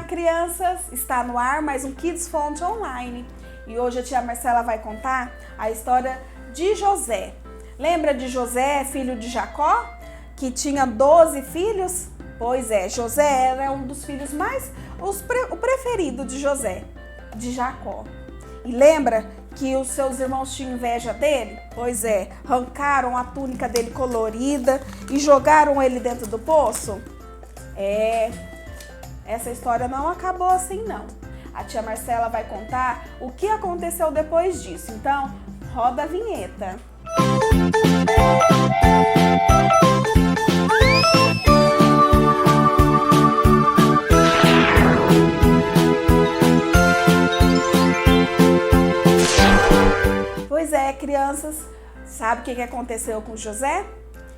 crianças! Está no ar mais um Kids Fonte Online. E hoje a tia Marcela vai contar a história de José. Lembra de José, filho de Jacó, que tinha 12 filhos? Pois é, José era um dos filhos o preferido de José, de Jacó. E lembra que os seus irmãos tinham inveja dele? Pois é, arrancaram a túnica dele colorida e jogaram ele dentro do poço? Essa história não acabou assim não. A tia Marcela vai contar o que aconteceu depois disso. Então, roda a vinheta. Pois é, crianças, sabe o que aconteceu com José?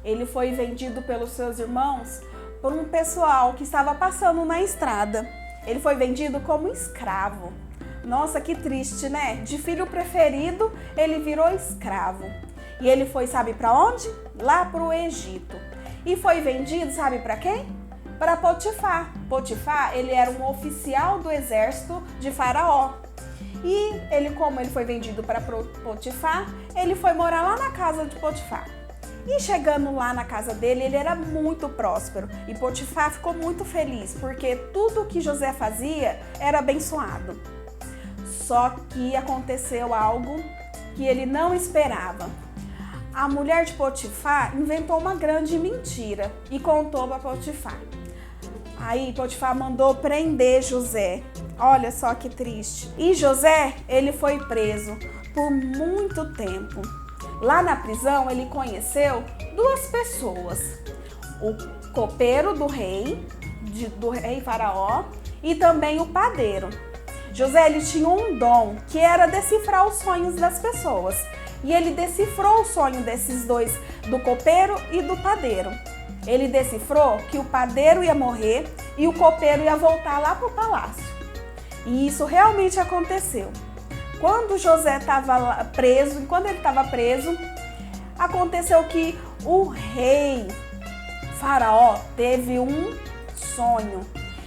Ele foi vendido pelos seus irmãos por um pessoal que estava passando na estrada. Ele foi vendido como escravo. Nossa, que triste, né? De filho preferido, ele virou escravo. E ele foi, sabe para onde? Lá para o Egito. E foi vendido, sabe para quem? Para Potifar. Potifar, ele era um oficial do exército de Faraó. E como ele foi vendido para Potifar, ele foi morar lá na casa de Potifar. E chegando lá na casa dele, ele era muito próspero. E Potifar ficou muito feliz, porque tudo que José fazia era abençoado. Só que aconteceu algo que ele não esperava. A mulher de Potifar inventou uma grande mentira e contou para Potifar. Aí Potifar mandou prender José. Olha só que triste. E José, ele foi preso por muito tempo. Lá na prisão, ele conheceu duas pessoas. O copeiro do rei Faraó, e também o padeiro. José, ele tinha um dom, que era decifrar os sonhos das pessoas. E ele decifrou o sonho desses dois, do copeiro e do padeiro. Ele decifrou que o padeiro ia morrer e o copeiro ia voltar lá para o palácio. E isso realmente aconteceu. Quando José estava preso, aconteceu que o rei Faraó teve um sonho.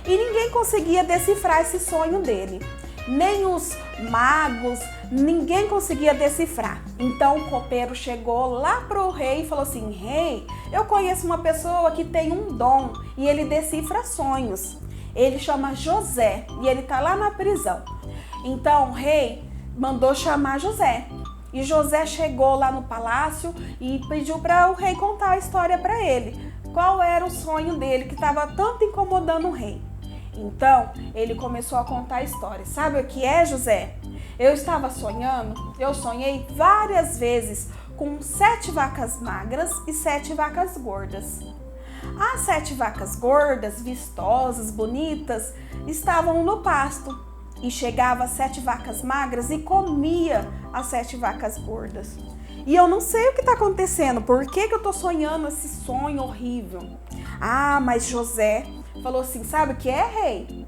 E ninguém conseguia decifrar esse sonho dele. Nem os magos, ninguém conseguia decifrar. Então o copeiro chegou lá pro rei e falou assim: rei, eu conheço uma pessoa que tem um dom e ele decifra sonhos. Ele chama José e ele tá lá na prisão. Então o rei mandou chamar José. E José chegou lá no palácio e pediu para o rei contar a história para ele. Qual era o sonho dele que estava tanto incomodando o rei? Então, ele começou a contar a história. Sabe o que é, José? Eu sonhei várias vezes com 7 vacas magras e 7 vacas gordas. As 7 vacas gordas, vistosas, bonitas, estavam no pasto. E chegava as 7 vacas magras e comia as 7 vacas gordas. E eu não sei o que está acontecendo, por que eu estou sonhando esse sonho horrível? Ah, mas José falou assim, sabe o que é, rei?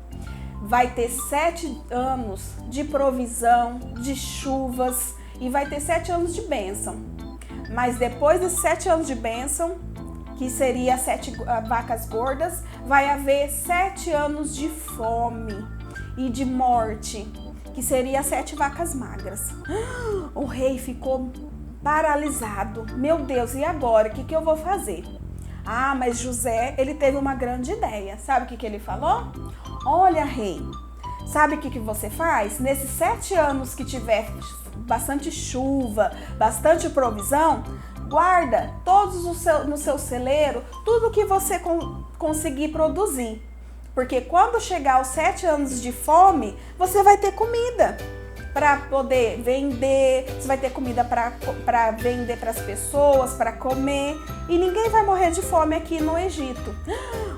Vai ter 7 anos de provisão, de chuvas e vai ter 7 anos de bênção. Mas depois desses 7 anos de bênção, que seria as 7 vacas gordas, vai haver 7 anos de fome e de morte, que seria 7 vacas magras. O rei ficou paralisado. Meu Deus, e agora? O que eu vou fazer? Ah, mas José, ele teve uma grande ideia. Sabe o que ele falou? Olha, rei, sabe o que você faz? Nesses 7 anos que tiver bastante chuva, bastante provisão, guarda todos no seu celeiro, tudo que você conseguir produzir. Porque quando chegar os 7 anos de fome, você vai ter comida para poder vender, você vai ter comida para vender para as pessoas, para comer, e ninguém vai morrer de fome aqui no Egito.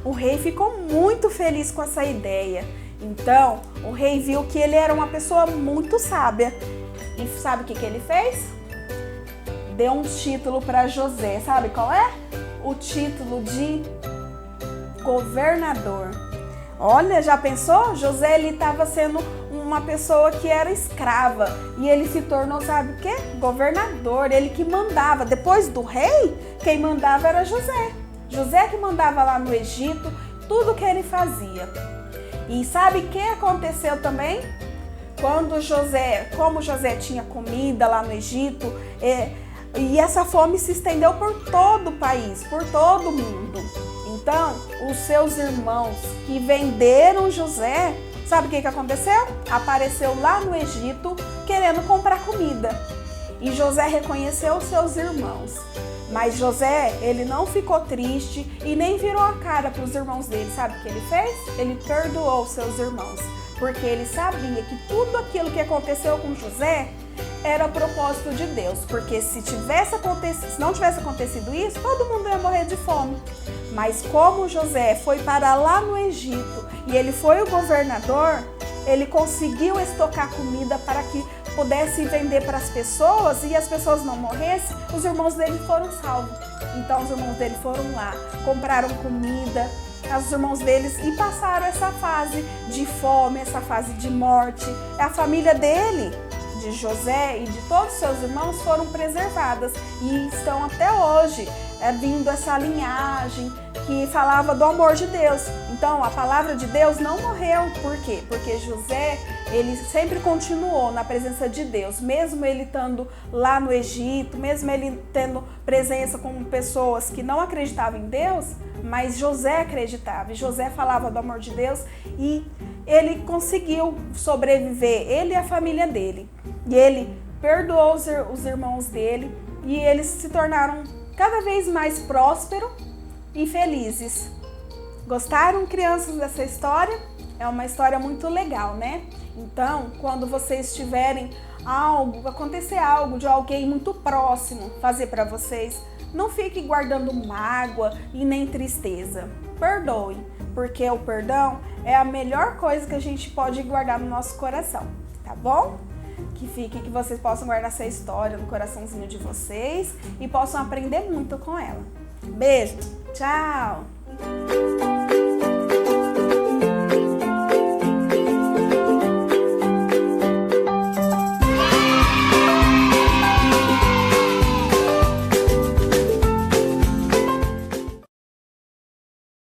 O rei ficou muito feliz com essa ideia. Então, o rei viu que ele era uma pessoa muito sábia. E sabe o que ele fez? Deu um título para José. Sabe qual é? O título de governador. Olha, já pensou? José, ele estava sendo uma pessoa que era escrava e ele se tornou, sabe o quê? Governador, ele que mandava. Depois do rei, quem mandava era José. José que mandava lá no Egito tudo que ele fazia. E sabe o que aconteceu também? Como José tinha comida lá no Egito, e essa fome se estendeu por todo o país, por todo o mundo. Então, os seus irmãos que venderam José, sabe o que aconteceu? Apareceu lá no Egito querendo comprar comida. E José reconheceu os seus irmãos. Mas José, ele não ficou triste e nem virou a cara para os irmãos dele. Sabe o que ele fez? Ele perdoou os seus irmãos. Porque ele sabia que tudo aquilo que aconteceu com José era propósito de Deus. Porque se não tivesse acontecido isso, todo mundo ia morrer de fome. Mas como José foi para lá no Egito e ele foi o governador, ele conseguiu estocar comida para que pudesse vender para as pessoas e as pessoas não morressem. Os irmãos dele foram salvos. Então os irmãos dele foram lá, compraram comida, os irmãos deles, e passaram essa fase de fome, essa fase de morte. A família dele, de José e de todos os seus irmãos, foram preservadas e estão até hoje vindo essa linhagem que falava do amor de Deus. Então a palavra de Deus não morreu. Por quê? Porque José, ele sempre continuou na presença de Deus, mesmo ele estando lá no Egito, mesmo ele tendo presença com pessoas que não acreditavam em Deus, mas José acreditava, e José falava do amor de Deus, e ele conseguiu sobreviver, ele e a família dele. E ele perdoou os irmãos dele, e eles se tornaram cada vez mais prósperos e felizes. Gostaram, crianças, dessa história? É uma história muito legal, né? Então, quando vocês tiverem acontecer algo de alguém muito próximo fazer para vocês, não fique guardando mágoa e nem tristeza. Perdoem, porque o perdão é a melhor coisa que a gente pode guardar no nosso coração, tá bom? Que vocês possam guardar essa história no coraçãozinho de vocês e possam aprender muito com ela. Beijo, tchau!